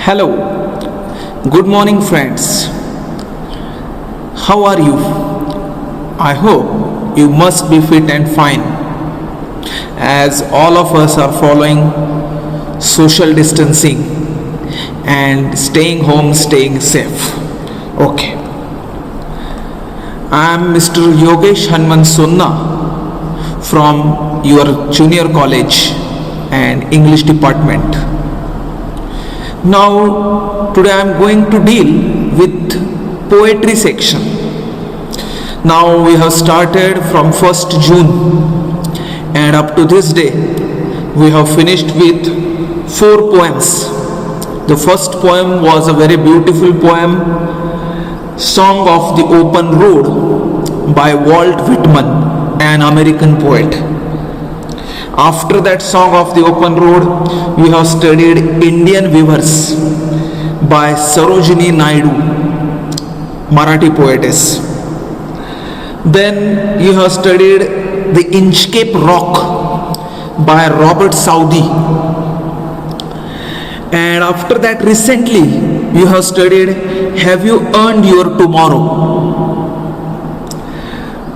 Hello, good morning, friends. How are you? I hope you must be fit and fine, as all of us are following social distancing and staying home, staying safe. Okay. I am Mr. Yogesh Hanman Sonna from your junior college and English department. Now, today I am going to deal with poetry section. Now we have started from 1st June and up to this day we have finished with 4 poems. The first poem was a very beautiful poem, Song of the Open Road by Walt Whitman, an American poet. After that Song of the Open Road, we have studied Indian Weavers by Sarojini Naidu, Marathi poetess. Then you have studied The Inchcape Rock by Robert Southey. And after that, recently you have studied Have You Earned Your Tomorrow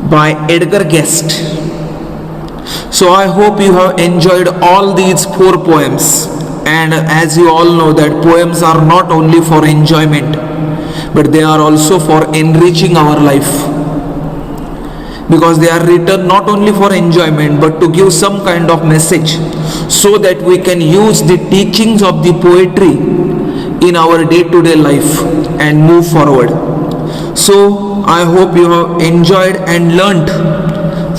by Edgar Guest. So I hope you have enjoyed all these 4 poems, and as you all know that poems are not only for enjoyment but they are also for enriching our life, because they are written not only for enjoyment but to give some kind of message so that we can use the teachings of the poetry in our day-to-day life and move forward. So I hope you have enjoyed and learnt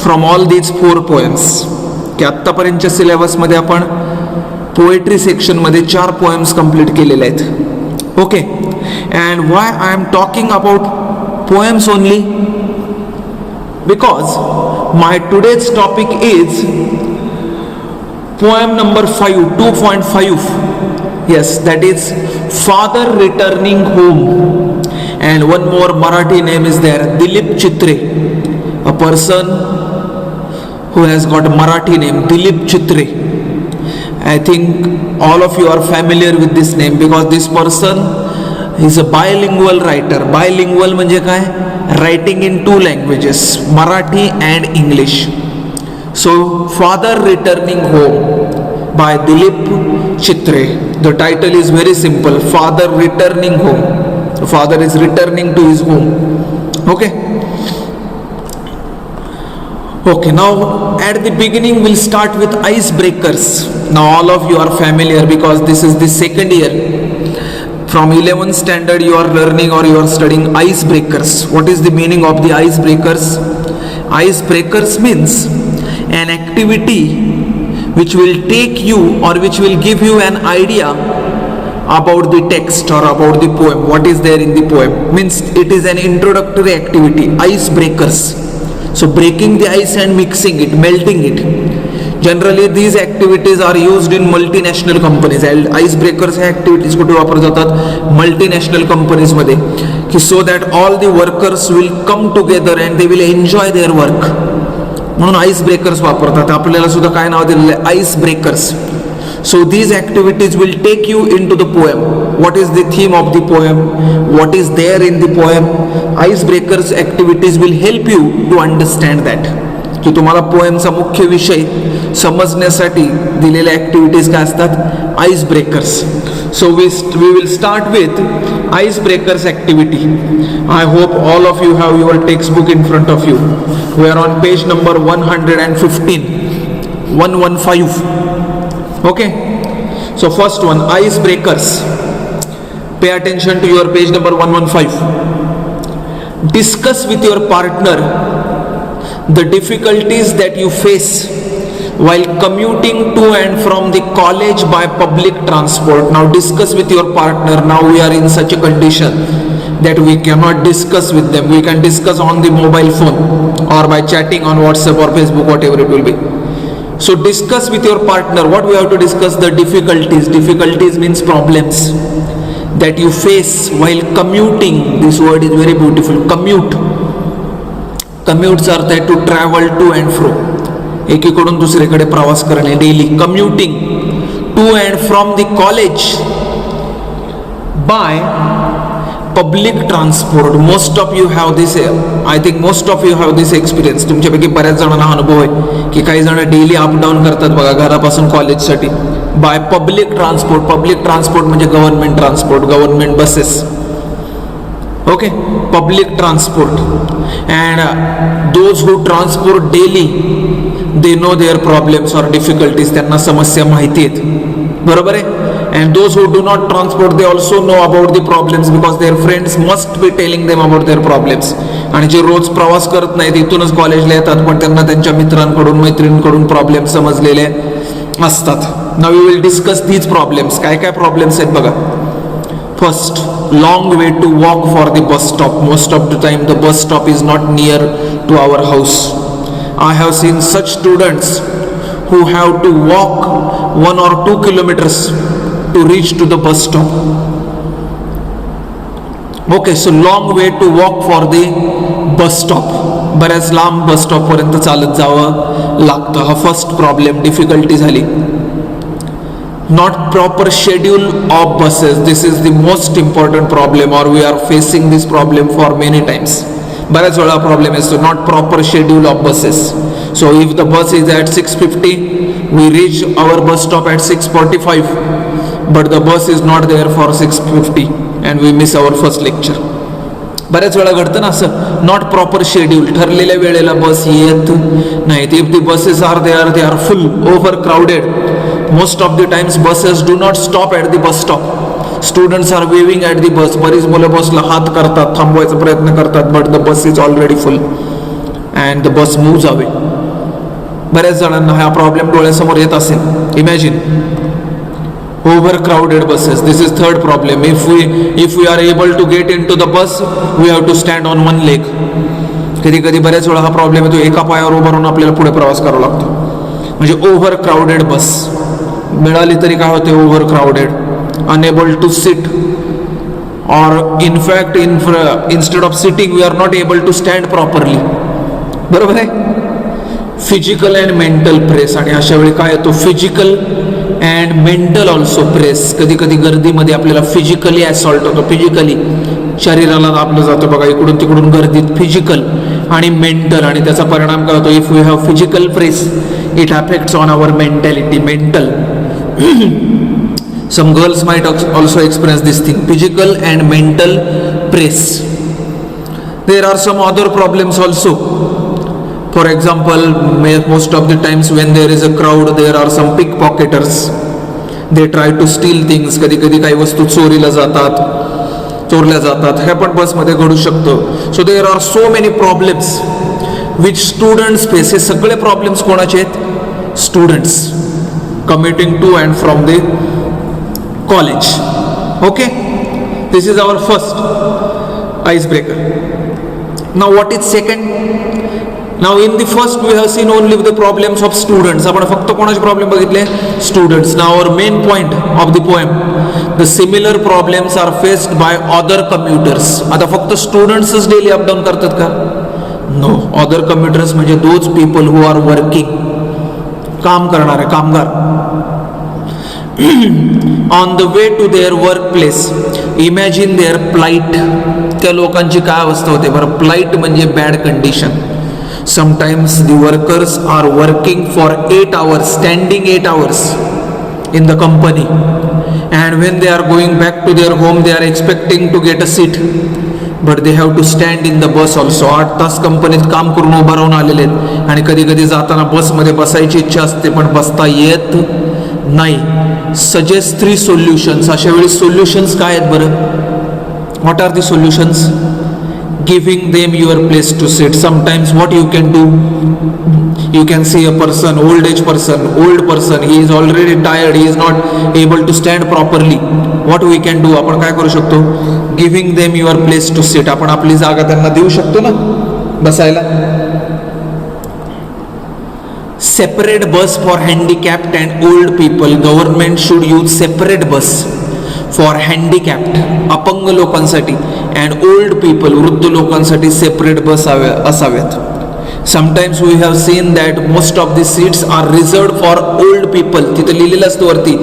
from all these 4 poems. की आत्तापर्यंतच्या सिलेबसमध्ये आपण poetry सेक्शनमध्ये 4 poems complete केलेले आहेत. Okay. And Y I am talking about poems only? Because my today's topic is poem number 5, 2.5. Yes, that is Father Returning Home. And one more Marathi name is there, Dilip Chitre, a person who has got a Marathi name, Dilip Chitre. I think all of you are familiar with this name because this person is a bilingual writer. Bilingual म्हणजे काय? Writing in 2 languages, Marathi and English. So, Father Returning Home by Dilip Chitre. The title is very simple, Father Returning Home. The father is returning to his home. Okay. Okay, now at the beginning we'll start with icebreakers. Now all of you are familiar because this is the second year. From 11th standard you are learning or you are studying icebreakers. What is the meaning of the icebreakers? Icebreakers means an activity which will take you or which will give you an idea about the text or about the poem. What is there in the poem? Means it is an introductory activity. Icebreakers. So breaking the ice and mixing it, melting it. Generally these activities are used in multinational companies. Icebreakers ह्या activities कुठे वापरले जातात? Multinational companies मध्ये, की so that all the workers will come together and they will enjoy their work. म्हणून icebreakers वापरतात. आपल्याला सुद्धा काय नाव दिलेलं आहे? Icebreakers. So these activities will take you into the poem. What is the theme of the poem? What is there in the poem? Icebreakers activities will help you to understand that. की तुम्हाला पोएमचा मुख्य विषय समजण्यासाठी दिलेल्या activities काय असतात? Icebreakers. So we will start with icebreakers activity. I hope all of you have your textbook in front of you. We are on page number 115. 115. Okay, so first one, icebreakers. Pay attention to your page number 115. Discuss with your partner the difficulties that you face while commuting to and from the college by public transport. Now discuss with your partner. Now we are in such a condition that we cannot discuss with them. We can discuss on the mobile phone or by chatting on WhatsApp or Facebook, whatever it will be. So discuss with your partner. What we have to discuss? The difficulties. Difficulties means problems that you face while commuting. This word is very beautiful. Commute. Commuteचा अर्थ आहे to travel to and fro. एकीकडून दुसरीकडे प्रवास करणे. Daily commuting to and from the college by public transport. Most of you have this, I think most of you have this experience. तुमच्यापैकी बऱ्याच जणांना हा अनुभव आहे की काही जण डेली अप डाऊन करतात बघा घरापासून कॉलेजसाठी by public transport. Public transport म्हणजे government transport, government buses. Okay, public transport. And those who transport daily they know their problems or difficulties. त्यांना समस्या माहिती आहेत, बरोबर आहे. And those who do not transport, they also know about the problems because their friends must be telling them about their problems. आणि जे रोज प्रवास करत नाहीत इथूनच कॉलेजला येतात पण त्यांना त्यांच्या मित्रांकडून मैत्रिणींकडून प्रॉब्लेम समजलेले असतात. Now we will discuss these problems. काय काय प्रॉब्लेम्स आहेत बघा. First, long way to walk for the bus stop. Most of the time the bus stop is not near to our house. I have seen such students who have to walk 1 or 2 kilometers to reach to the bus stop. Okay, so long way to walk for the bus stop. बऱ्याच लांब bus stop पर्यंत चालत जावं लागतं. हा first problem, difficulty झाली. Not proper schedule of buses. This is the most important problem, or we are facing this problem for many times. बऱ्याच वेळा प्रॉब्लेम असतो not proper schedule of buses. So if the bus is at 6:50 we reach our bus stop at 6:45 but the bus is not there for 6:50 and we miss our first lecture. बऱ्याच वेळा घडतं ना असं, not proper schedule. ठरलेल्या वेळेला bus येत नाहीत. If the buses are they are full, over crowded. Most of the times buses do not stop at the bus stop. Students are waving at the bus. बरीच मुलं बसला हात करतात, थांबवायचा प्रयत्न करतात, but the bus is already full and the bus moves away. बऱ्याच जणांना हा प्रॉब्लेम डोळ्यासमोर येत असेल. Imagine over crowded buses. This is third problem. If we are able to get in to the bus we have to stand on one leg. कधी कधी बऱ्याच वेळा हा प्रॉब्लेम येतो, एका पायावर उभं राहून आपल्याला पुढे प्रवास करावा लागतो. म्हणजे ओव्हर क्राउडेड बस मिळाली तरी काय होते, over crowded, unable to sit, or in fact instead of sitting we are not able to stand properly. बरोबर आहे. Physical and mental press. आणि अशा वेळी काय येतो, physical and mental also press. कधी कधी गर्दीमध्ये आपल्याला फिजिकली असॉल्ट होतो. फिजिकली शरीराला दाबलं जातं बघा इकडून तिकडून गर्दीत. फिजिकल आणि मेंटल. आणि त्याचा परिणाम काय होतो, if we have physical press it affects on our mentality. Mental. Some girls might also experience this thing, physical and mental press. There are some other problems also. For example, most of the times when there is a crowd, there are some pickpocketers. They try to steal things. कधी कधी काही वस्तू चोरल्या जातात. हे पण बसमध्ये घडू शकतं. So there are so many problems which students face. हे सगळे प्रॉब्लेम्स कोणाचे आहेत, students, commuting to and from the college. Okay, this is our first icebreaker. Now what is second? Now in the first we have seen only the problems of students. आपण फक्त कोणाचे problem बघितले, students. Now our main point of the poem, the similar problems are faced by other commuters. आता फक्त स्टुडंट्सच daily up down करतात का? No. Other commuters म्हणजे those people who are working, काम करणारे कामगार. On the way to their work place. Imagine their plight. त्या लोकांची काय अवस्था होते बरं. प्लाइट म्हणजे bad condition. Sometimes the workers are working for 8 hours, standing 8 hours in the company, and when they are going back to their home they are expecting to get a seat, but they have to stand in the bus also. 8 तास कंपनीत काम करून उभा राहून आलेले आहेत आणि कधी कधी जाताना बसमध्ये बसायची इच्छा असते पण बसता येत नाही. Suggest 3 solutions. अशा वेळी सोल्युशन्स काय आहेत बरं. What are the solutions. Giving them your place to sit. Sometimes what you can do, you can see a person, old person, he is already tired, he is not able to stand properly. What we can do, आपण काय करू शकतो, giving them your place to sit. आपण आपली जागा त्यांना देऊ शकतो ना बसायला. Separate bus for handicapped and old people. Government should use separate bus for handicapped, अपंग लोकांसाठी, and old people, वृद्ध लोकांसाठी सेपरेट बस असाव्यात. Sometimes we have seen that most of the seats are reserved for old people. तिथे लिहिलेलं असतं वरती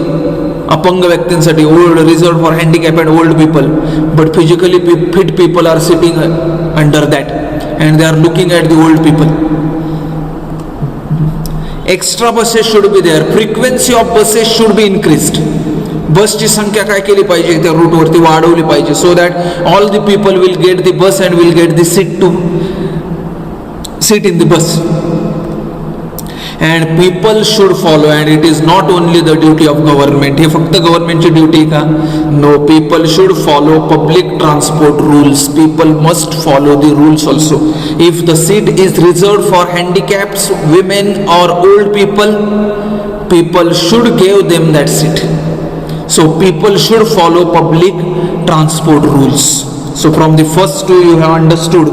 अपंग व्यक्तींसाठी old reserve for handicap and old people, but physically fit people are sitting under that and they are looking at the old people. Extra buses should be there, frequency of buses should be increased. बसची संख्या काय केली पाहिजे, त्या रूटवरती वाढवली पाहिजे, so that all the people will get the bus and will get the seat to sit in the bus. And people should follow, and it is not only the duty of government. हे फक्त गव्हर्नमेंटची duty का? No, people should follow public transport rules. People must follow the rules also. If the seat is reserved for handicaps, women or old people, people should give them that seat. So people should follow public transport rules. So from the first two you have understood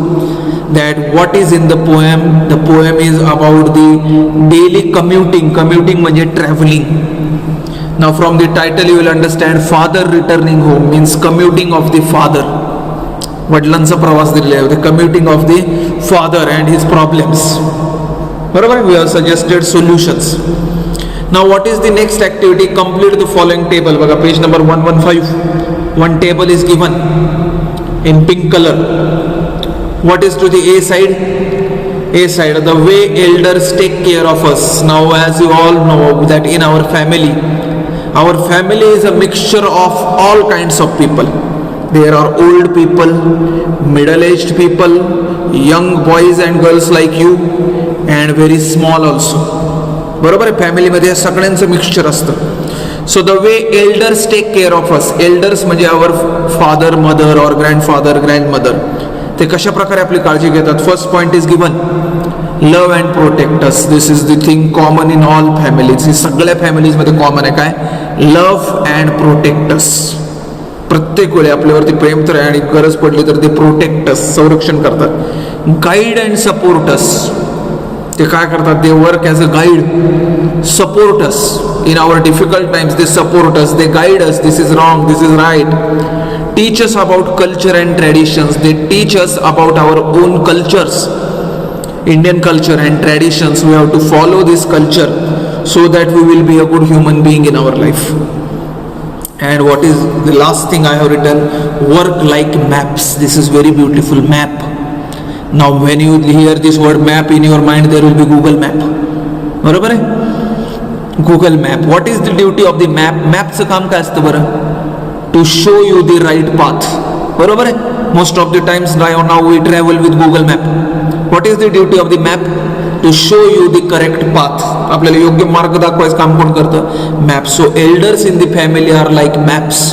that what is in the poem. The poem is about the daily commuting म्हणजे traveling. Now from the title you will understand father returning home means commuting of the father. वडिलांचा प्रवास दिलेला आहे, the commuting of the father and his problems. बरोबर, we have suggested solutions. Now what is the next activity? Complete the following table. बघा page number 115. One table is given in pink color. What is to the A side? A side, the way elders take care of us. Now as you all know that in our family is a mixture of all kinds of people. There are old people, middle-aged people, young boys and girls like you, and very small also. बरोबर आहे, फॅमिलीमध्ये सगळ्यांचं mixture असतं. So the way elders take care of us. Elders म्हणजे our father, mother और grandfather, grandmother. ते कशा प्रकारे आपली काळजी घेतात. First point is given, love and protect us. This is the thing common in all families. ही सगळ्या फॅमिलीजमध्ये कॉमन आहे. काय? Love and protect us. प्रत्येक वेळी आपल्यावरती प्रेम तर आहे आणि गरज पडली तर ते प्रोटेक्ट अस, संरक्षण करतात. Guide and support us. ते काय करतात? They work as a guide. Support us in our difficult times. They support us, they guide us. This is wrong, this is right. Teach us about culture and traditions. They teach us about our own cultures, Indian culture and traditions. We have to follow this culture so that we will be a good human being in our life. And what is the last thing I have written? Work like maps. This is very beautiful. Map. Now when you hear this word map in your mind, there will be Google Map. बरोबर आहे? Google Map. What is the duty of the map? Mapचं काम काय असतं बरं? To show you the right path. बरोबर आहे? Most of the times now we travel with Google Map. What is the duty of the map? To show you the correct path. आपल्याला योग्य मार्ग दाखवायचं काम कोण करतं? Map. So elders in the family are like maps.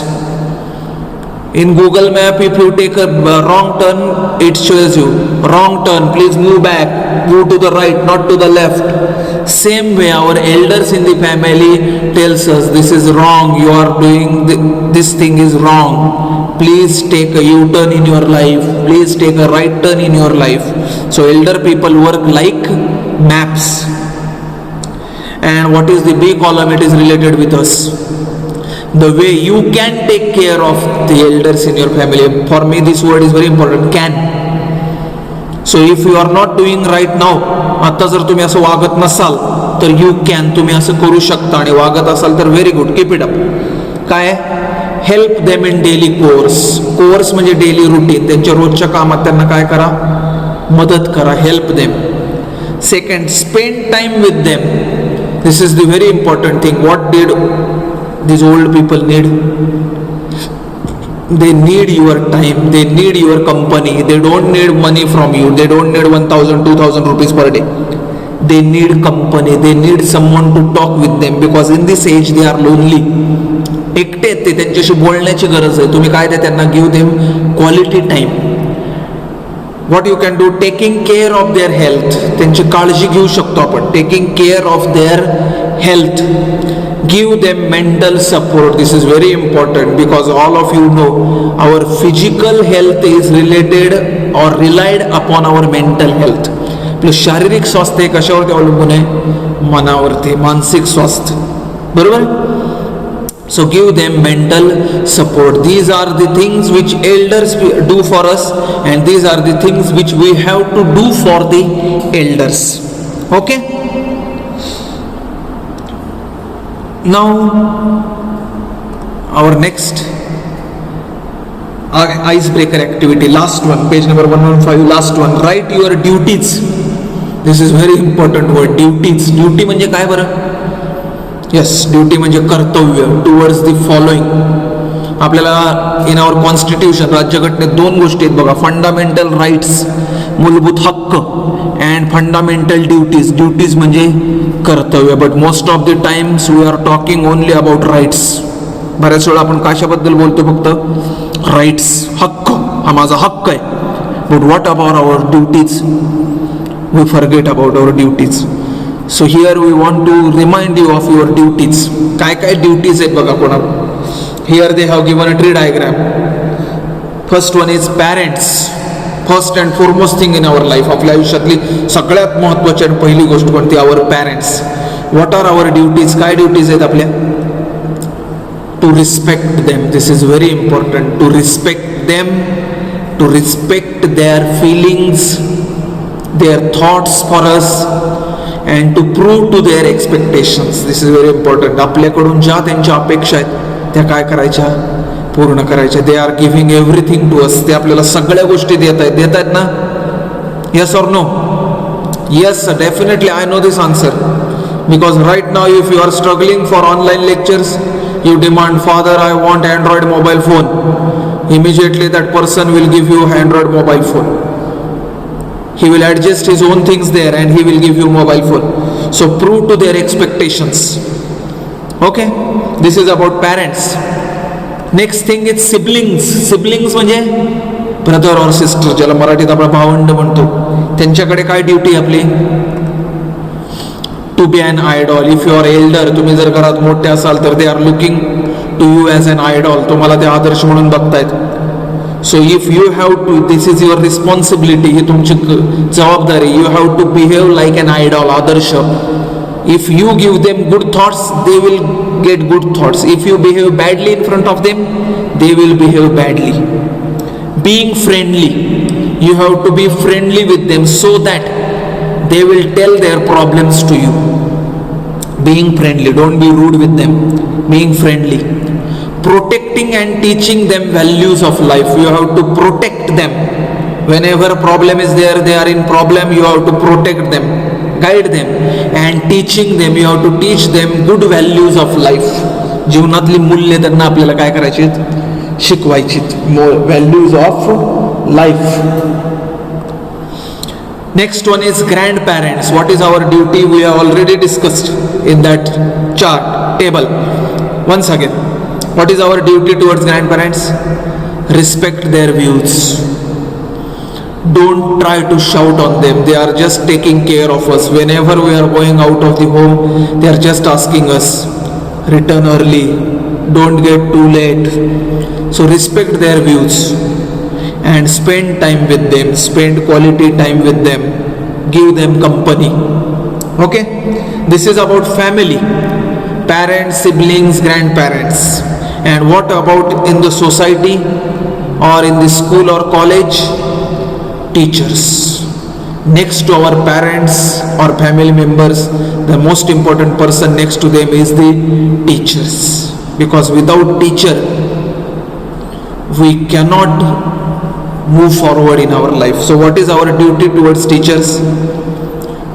In Google Map, if you take a wrong turn, it shows you wrong turn, please move back, move to the right, not to the left. Same way our elders in the family tells us this is wrong, you are doing this thing is wrong, please take a U-turn in your life, please take a right turn in your life. So elder people work like maps. And what is the B column? It is related with us. The way you can take care of the elders in your family. For me this word is very important, can. So if you are not doing right now, आता जर तुम्ही असं वागत नसाल तर you can, तुम्ही असं करू शकता. आणि वागत असाल तर very good, keep it up. काय? Help them in daily course. Course म्हणजे डेली रुटीन. त्यांच्या रोजच्या कामात त्यांना काय करा? मदत करा. Help them. Second, spend time with them. This is the very important thing. What did these old people need? They need your time, they need your company, they don't need money from you, they don't need 1000 2000 rupees per day. They need company, they need someone to talk with them, because in this age they are lonely. एकटे आहेत ते, त्यांच्याशी बोलण्याची गरज आहे. तुम्ही काय ते त्यांना give them quality time. What you can do? Taking care of their health. त्यांची काळजी घेऊ शकतो आपण. Taking care of their health. Give them mental support. This is very important because all of you know our physical health is related or relied upon our mental health. आपलं शारीरिक स्वास्थ्य कशावरती अवलंबून आहे? मनावरती, मानसिक स्वास्थ्य. बरोबर? So give them mental support. These are the things which elders do for us, and these are the things which we have to do for the elders. Okay? Now our next icebreaker activity, last one, page number 115, last one. Write your duties. This is very important word, duties. Duty म्हणजे काय बरं? Yes, duty म्हणजे कर्तव्य towards the following. आपल्याला in our constitution, राज्यघटनेत दोन गोष्टी आहेत बघा, फंडामेंटल राईट्स, मूलभूत हक्क, अँड फंडामेंटल ड्युटीज. ड्युटीज म्हणजे कर्तव्य. But most of the times we are talking only about rights. बऱ्याच वेळा आपण कशाबद्दल बोलतो? फक्त राईट्स, हक्क, हा माझा हक्क आहे. But what about our duties? We forget about our duties. So here we want to remind you of your duties. काय काय ड्युटीज आहेत बघा कोणा. Here they have given a tree diagram. First one is parents. First and foremost thing in our life. आपल्या आयुष्यातली सगळ्यात महत्त्वाची आणि पहिली गोष्ट कोणती? our parents. What are our duties? काय ड्युटीज आहेत आपल्या? To respect them. This is very important. To respect them, to respect their feelings, their thoughts for us, and to prove to their expectations. This is very important. आपल्याकडून ज्या त्यांच्या अपेक्षा आहेत त्या काय करायच्या? पूर्ण करायच्या. They are giving everything to us. ते आपल्याला सगळ्या गोष्टी देत आहेत ना? Yes or no? Yes, definitely. I know this answer because right now if you are struggling for online lectures, you demand, father I want Android mobile phone. Immediately that person will give you Android mobile phone. He will adjust his own things there and he will give you mobile phone. So prove to their expectations. Okay, this is about parents. Next thing is siblings. Siblings म्हणजे brother और sister, ज्याला मराठीत आपण भावंड म्हणतो. त्यांच्याकडे काय duty आपली? To be an idol. If you are elder, तुम्ही जर घरात मोठे असाल तर they are looking to you as an idol. तुम्हाला ते आदर्श म्हणून बघतायत. So if you have to, this is your responsibility, ही तुमची जबाबदारी. You have to behave like an idol, आदर्श. If you give them good thoughts, they will get good thoughts. If you behave badly in front of them, they will behave badly. Being friendly, you have to be friendly with them so that they will tell their problems to you. Being friendly, don't be rude with them. Being friendly. Protecting and teaching them values of life. You have to protect them. Whenever problem is there, they are in problem, you have to protect them, guide them, and teaching them, you have to teach them good values of life. जीवनातली मूल्य त्यांना आपल्याला काय करायची? शिकवायची. Values of life. Next one is grandparents. What is our duty? We have already discussed in that chart table. Once again, what is our duty towards grandparents? Respect their views. Don't try to shout on them. They are just taking care of us. Whenever we are going out of the home, they are just asking us, return early, don't get too late. So respect their views and spend time with them. Spend quality time with them. Give them company. Okay? This is about family. Parents, siblings, grandparents. And what about in the society or in the school or college? Teachers. Next to our parents or family members, the most important person next to them is the teachers. Because without teacher, we cannot move forward in our life. So what is our duty towards teachers?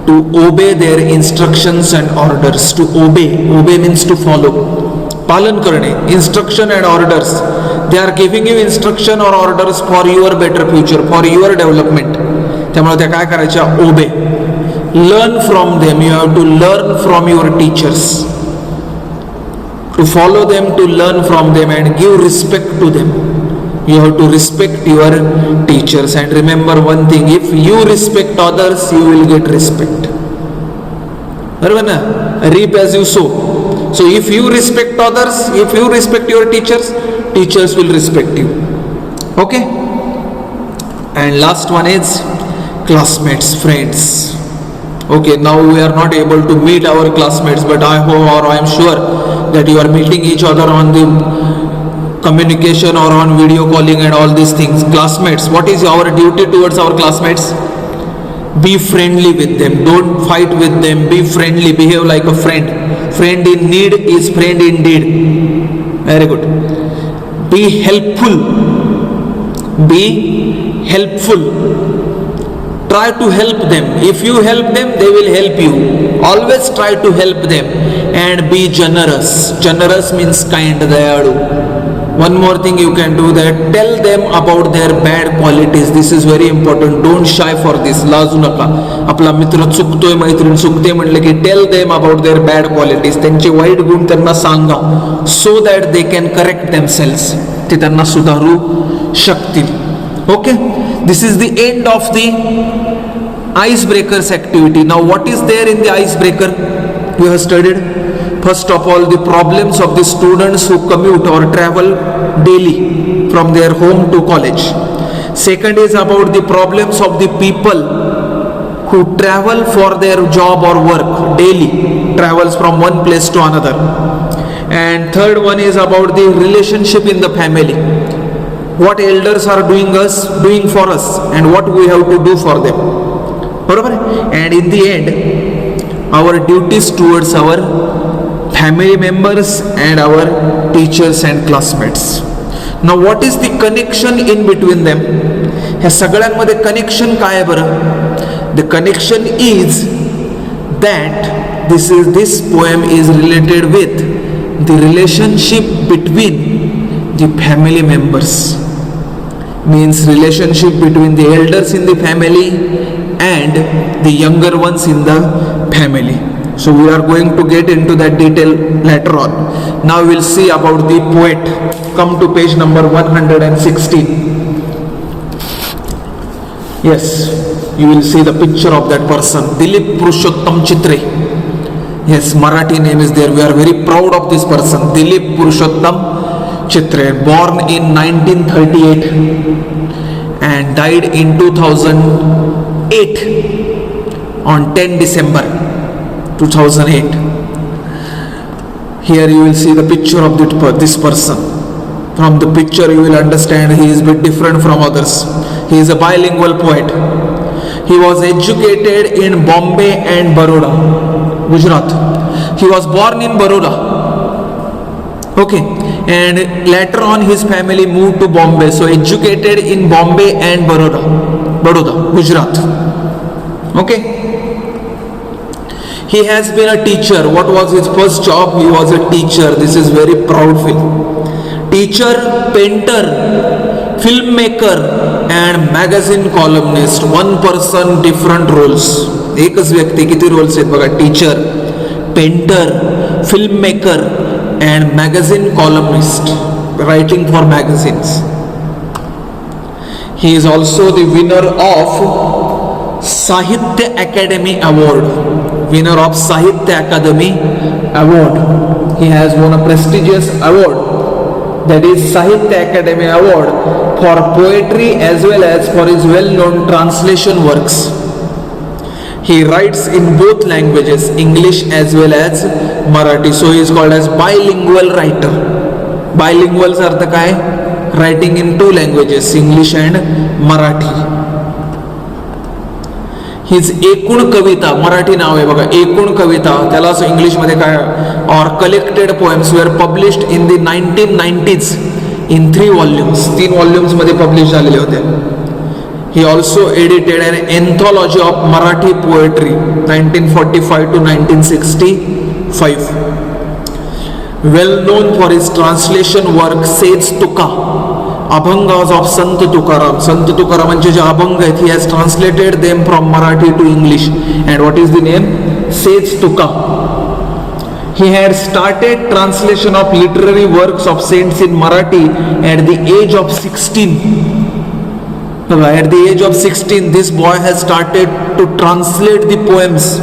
To obey their instructions and orders. To obey. Obey means to follow. पालन करणे. Instruction and orders. They are giving you instruction or orders for your better future, for your development. त्यामुळे त्या काय करायच्या? Obey. Learn from them. You have to learn from your teachers. To follow them, to learn from them and give respect to them. You have to respect your teachers. And remember one thing, if you respect others, you will get respect. बरोबर ना? Reap as you sow. So if you respect others, if you respect your teachers, teachers will respect you. Okay? And last one is classmates, friends. Okay, now we are not able to meet our classmates, but I hope or I am sure that you are meeting each other on the communication or on video calling and all these things. Classmates, what is our duty towards our classmates? Be friendly with them. Don't fight with them. Be friendly. Behave like a friend. Friend in need is friend indeed. Very good. Be helpful. Be helpful. Try to help them. If you help them, they will help you. Always try to help them. And be generous. Generous means kind, dayalu. One more thing you can do, that tell them about their bad qualities. This is very important. Don't shy for this. लाजू नका. आपला मित्र चुकतोय, मैत्रीण चुकते म्हटलं की tell them about their bad qualities. त्यांचे white गुण त्यांना सांगा, so that they can correct themselves. ते त्यांना सुधारू शकतील. Okay, this is the end of the icebreakers activity. Now what is there in the icebreaker? We have studied first of all the problems of the students who commute or travel daily from their home to college. Second is about the problems of the people who travel for their job or work daily, travels from one place to another. And third one is about the relationship in the family. What elders are doing for us and what we have to do for them. And in the end, our duties towards our family members and our teachers and classmates. Now what is the connection in between them? ह्या सगळ्यांमध्ये connection काय आहे बरं? The connection is that this poem is related with the relationship between the family members. Means relationship between the elders in the family and the younger ones in the family. So we are going to get into that detail later on. Now we will see about the poet. Come to page number 116. Yes, you will see the picture of that person, Dilip Purushottam Chitre. Yes, Marathi name is there. We are very proud of this person, Dilip Purushottam Chitre, born in 1938 and died in 2008 on 10 December 2008. Here you will see the picture of this person. From the picture you will understand he is a bit different from others. He is a bilingual poet. He was educated in Bombay and Baroda, Gujarat. He was born in Baroda. Okay, and later on his family moved to Bombay. So educated in Bombay and Baroda, Gujarat. Okay. He has been a teacher. What was his first job? He was a teacher. This is very proud feel. Teacher, painter, filmmaker and magazine columnist. One person, different roles. एकच व्यक्ती किती roles आहेत बघा. Teacher, painter, filmmaker and magazine columnist, writing for magazines. He is also the winner of Sahitya Academy Award. Winner of Sahitya Academy Award. He has won a prestigious award, that is Sahitya Academy Award for poetry as well as for his well-known translation works. He writes in both languages, English as well as Marathi. So he is called as bilingual writer. Bilingual चा अर्थ काय? Writing in two languages, English and Marathi. His एकूण कविता, मराठी नाव आहे बघा, एकूण कविता, त्याला असं इंग्लिशमध्ये काय, or collected poems were published in the 1990s in 3 volumes. 3 volumes मध्ये पब्लिश झालेले होते. He also edited an anthology of Marathi poetry 1945 to 1965. Well known for his translation work Sech Tuka, Abhangas of Sant Tukaram. Sant Tukaramचे जे अभंग आहेत, he has translated them from Marathi to English. And what is the name? Sech Tuka. He had started translation of literary works of saints in Marathi at the age of 16. At the age of 16, this boy has started to translate the poems,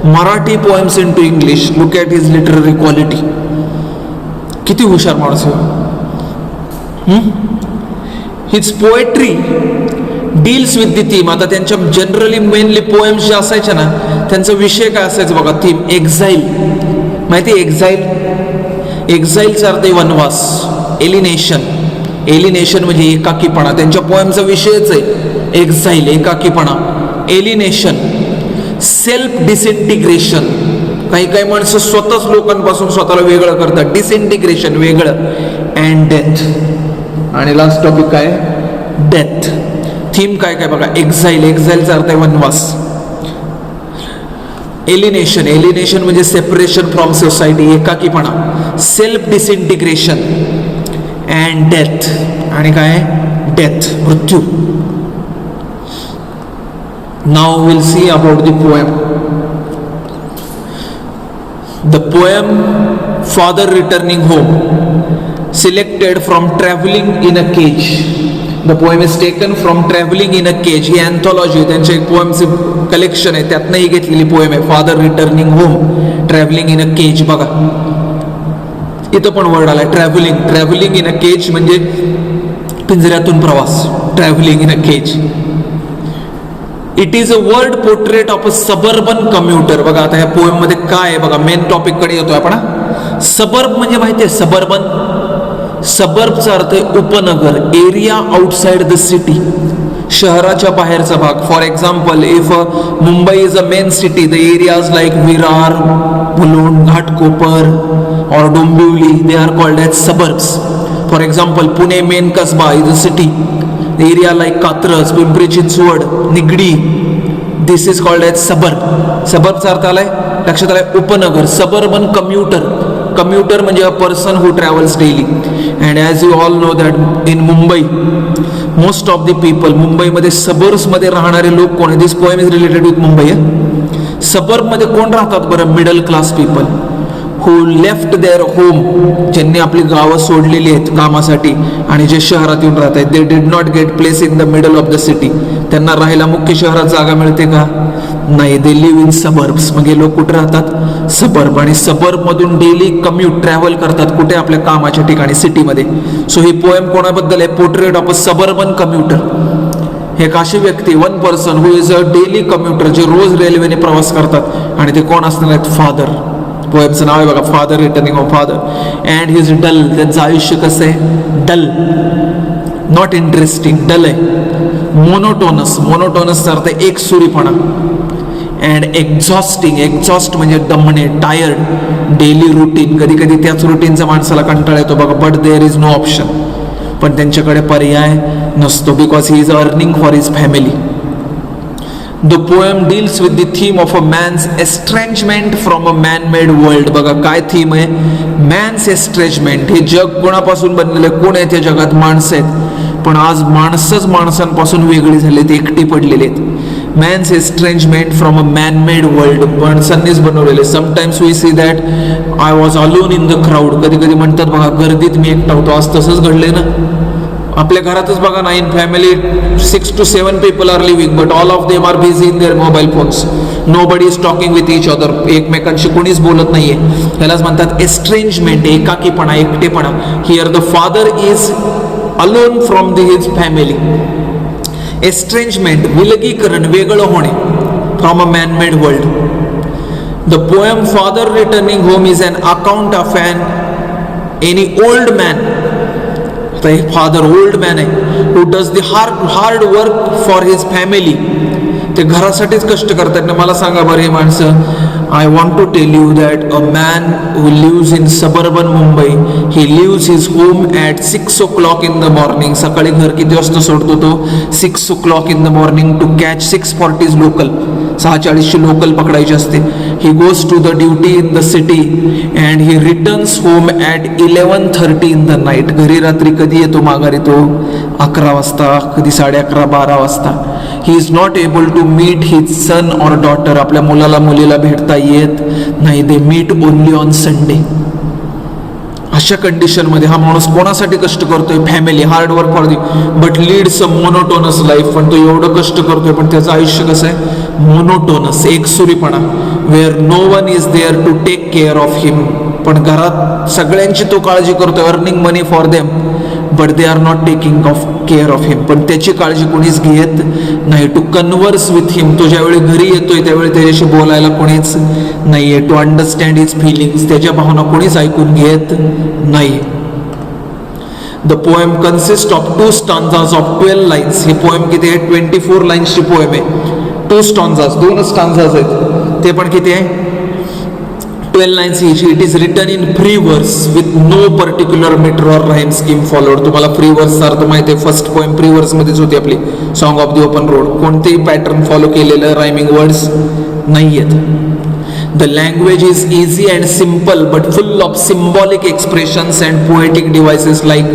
Marathi poems into English. Look at his literary quality. किती हुशार माणूस आहे. His poetry deals with the theme. आता त्यांच्या generally mainly poems जे असायचे ना, त्यांचा विषय काय असायचा बघा, थीम एक्झाईल. माहिती एक्झाईल? एक्झाईलचा अर्थ वनवास, एलिनेशन. एलिनेशन म्हणजे एकाकीपणा. त्यांच्या पोएमचा विषयच आहे एक्झाईल, एकाकीपणा, एलिनेशन, सेल्फ डिसइंटिग्रेशन. काही काही माणसं स्वतःच लोकांपासून स्वतःला वेगळं करतात, डिसइंटिग्रेशन वेगळं. And death. आणि लास्ट टॉपिक काय, डेथ. थीम काय काय बघा, एक्झाईल. एक्झाईलचा अर्थ आहे वनवास. एलिनेशन. एलिनेशन म्हणजे सेपरेशन फ्रॉम सोसायटी, एकाकीपणा. Self disintegration. And death. आणि काय, डेथ, मृत्यू. Now we'll see about the poem. The poem Father Returning Home, selected from Traveling in a Cage. The poem is taken from Traveling in a Cage. ही अँथॉलॉजी, त्यांचे एक पोएमचे collection आहे, त्यातनं ही घेतलेली poem आहे. Father returning home, travelling in a cage. बघा इथं पण word आलाय travelling. Travelling in a cage म्हणजे पिंजऱ्यातून प्रवास. Travelling in a cage. It is a word portrait of a suburban commuter. बघा आता ह्या पोएम मध्ये काय आहे बघा, मेन टॉपिक कडे येतोय आपण. सबर्ब म्हणजे माहिती आहे, सबर्बन. सबर्बचा अर्थ आहे उपनगर, एरिया आउटसाइड द सिटी, शहराच्या बाहेरचा भाग. For example, if Mumbai is a main city, the areas like Virar, Mulund, Ghatkopar और Dombivli, they are called as suburbs. For example, Pune main Kasba is a city. Area like Katraj, Pimpri Chinchwad, Nigdi, this is called as suburb. सबर्बचा अर्थ आलाय, लक्षात आलाय, उपनगर. Suburban commuter. कम्युटर म्हणजे a person who travels daily. And as you all know that in Mumbai most of the people, मुंबईमध्ये सबर्ब्समध्ये राहणारे लोक कोण आहे? This poem is related with Mumbai. सबर्बमध्ये कोण राहतात बरं? Middle class people who left their home, ज्यांनी आपली गावं सोडलेली आहेत कामासाठी आणि जे शहरात येऊन राहत आहेत. They did not get place in the middle of the city. त्यांना राहायला मुख्य शहरात जागा मिळते का? नाही. दे लिव्ह इन सबर्ब्स. मग हे लोक कुठे राहतात? सबर्ब. आणि सबर्बमधून डेली कम्यूट ट्रॅव्हल करतात कुठे? आपल्या कामाच्या ठिकाणी, सिटीमध्ये. सो ही पोएम कोणाबद्दल आहे? Portrait of a suburban commuter. एक अशी व्यक्ती, one person who is a daily commuter, जे रोज रेल्वेने प्रवास करतात. आणि ते कोण असणार आहेत? फादर. पोएमचं नाव आहे बघा, father returning of father. And his dull. त्यांचं आयुष्य कसं आहे? डल, नॉट इंटरेस्टिंग, डल आहे. मोनोटोनस. मोनोटोनसचा अर्थ एक सुरीपणा. And exhausting. एक्झॉस्ट म्हणजे दमणे, टायर्ड. Daily routine. कधी कधी त्याच रुटीनचा माणसाला कंटाळा येतो बघा. But there is no option. पण त्यांच्याकडे पर्याय नसतो, because he is earning for his family. The poem deals with the theme of a man's estrangement from a man-made world. बघा काय थीम आहे? मॅन्स एस्ट्रेंजमेंट. हे जग कोणापासून बनलेलं आहे? कोण आहे त्या जगात? माणसं आहेत. पण आज माणसंच माणसांपासून वेगळी झालीत, एकटी पडलेली आहेत. Man's estrangement from a man made world. माणसांनीच बनवलेले. Sometimes we see that I was alone in the crowd. कधी कधी म्हणतात बघा, गर्दीत मी एकटा होतो. आज तसंच घडलंय ना आपल्या घरातच बघा ना. In family 6 to 7 people are living, but all of them are busy in their mobile phones. Nobody is talking with each other. एकमेकांशी कोणीच बोलत नाहीये. ह्यालाच म्हणतात एस्ट्रेंजमेंट, एकाकीपणा, एकटेपणा. Here the father is alone from his family. Estrangement, विलगीकरण, वेगळं होणे, from a man made world. The poem father returning home is an account of any old man. Father old man आहे, who does the hard work for his family. ते घरासाठीच कष्ट करतात ना. मला सांगा बरं हे माणसं. I want to tell you that a man who lives in suburban Mumbai, he leaves his home at 6 o'clock in the morning. सकाळी घर किती वाजता सोडतो तो? 6 o'clock in the morning to catch 6:40 local. 6:40ची लोकल पकडायची असते. He goes to the duty in the city and he returns home at 11:30 in the night. घरी रात्री कधी येतो माघारी? तो 11 वाजता, कधी 11:30, 12 वाजता. He is not able to meet his son or daughter. आपल्या मुलाला मुलीला भेटता येत नाही. They meet only on Sunday. अशा कंडिशनमध्ये हा माणूस कोणासाठी कष्ट करतोय? Family. Hard work for the, but leads a monotonous life. पण तो एवढं कष्ट करतोय, पण त्याचं आयुष्य कसं आहे? मोनोटोनस, एकसुरीपणा. Where no one is there to take care of him. पण घरात सगळ्यांची तो काळजी करतोय, earning money for them, but they are not taking of care of him. पण त्याची काळजी कोणीच घेत नाही. To converse with him. तो ज्यावेळी घरी येतोय त्यावेळी त्याच्याशी बोलायला कोणीच नाहीये. To understand his feelings. त्याच्या भावना कोणीच ऐकून घेत नाही. The poem consist of 2 stanzas of 12 lines. He poem किती आहे? 24 लाईन्सची पोएम आहे. 2 stanzas, 2 stanzas आहेत. ते पण किती आहे? 12 lines each. It is written in free verse with no particular meter or rhyme scheme followed. तुम्हाला फ्री वर्सचा अर्थ माहिती आहे. फर्स्ट पोएम फ्री वर्स मध्येच होती आपली song of the open road. कोणतेही पॅटर्न फॉलो केलेलं रायमिंग वर्ड्स नाही आहेत. The language is easy and simple but full of symbolic expressions and poetic devices like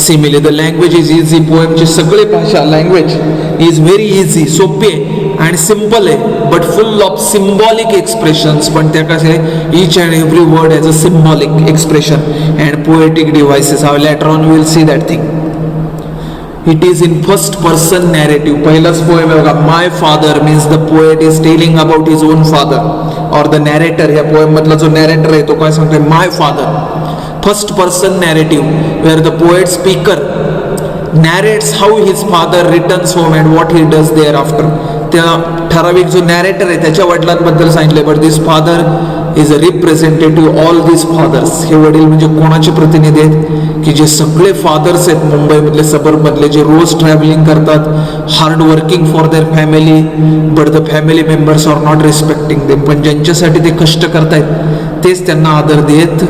simile. The language is easy. पोएमची सगळी भाषा language is very easy, सोपी आहे आणि simple आहे, but full of symbolic expressions. पण त्या कसे आहे, each and every word has a symbolic expression and poetic devices. How later on will see that thing. It is in first person narrative. पहिलाच poem आहे बघा, my father means the poet is telling about his own father or the narrator. या poem मधला जो narrator आहे तो काय सांगतोय, my father. First person narrative wear the poet speaker narrates how his father returns home and what he does thereafter. त्या ठराविक जो नॅरेटर आहे त्याच्या वडिलांबद्दल सांगितले, but this father is a representative all this fathers. हे वडील म्हणजे कोणाचे प्रतिनिधी आहेत, की जे सगळे फादर्स आहेत मुंबईमधले सबर्बमधले, जे रोज ट्रॅव्हलिंग करतात, hard working for their family, but the family members are not respecting them. पण ज्यांच्यासाठी ते कष्ट करतायत तेच त्यांना आदर देत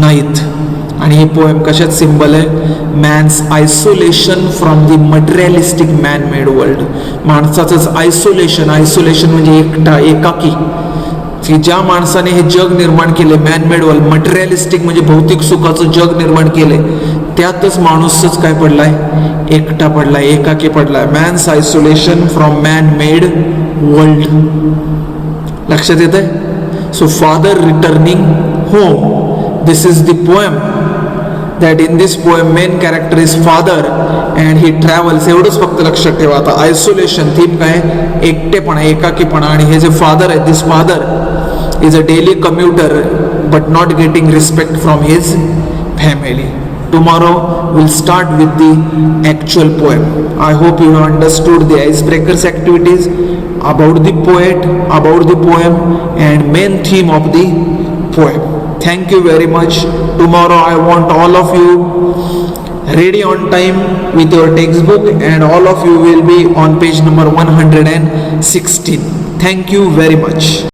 नाहीत. आणि ही पोएम कशात सिम्बल आहे, man's isolation from the materialistic man made world. माणसाचंच आयसोलेशन. आयसोलेशन म्हणजे एकटा, एकाकी. की ज्या माणसाने हे जग निर्माण केले, मॅन मेड वर्ल्ड, मटेरियलिस्टिक म्हणजे भौतिक सुखाचं जग निर्माण केले, त्यातच माणूसच काय पडलाय, एकटा पडलाय, एकाकी पडलाय. Man's isolation from man made world. लक्षात येत आहे. So father returning home. This is the poem. that in this poem main character is father and he travels. एवढंच फक्त लक्षात ठेवा. आता आयसोलेशन थीम काय, एकटेपणा, एकाकीपणा. आणि हे जे फादर आहे, this father is a daily commuter but not getting respect from his family. Tomorrow we'll start with the actual poem. I hope you have understood the icebreakers activities, about the poet, about the poem and main theme of the poem. Thank you very much. Tomorrow I want all of you ready on time with your textbook and all of you will be on page number 116. Thank you very much.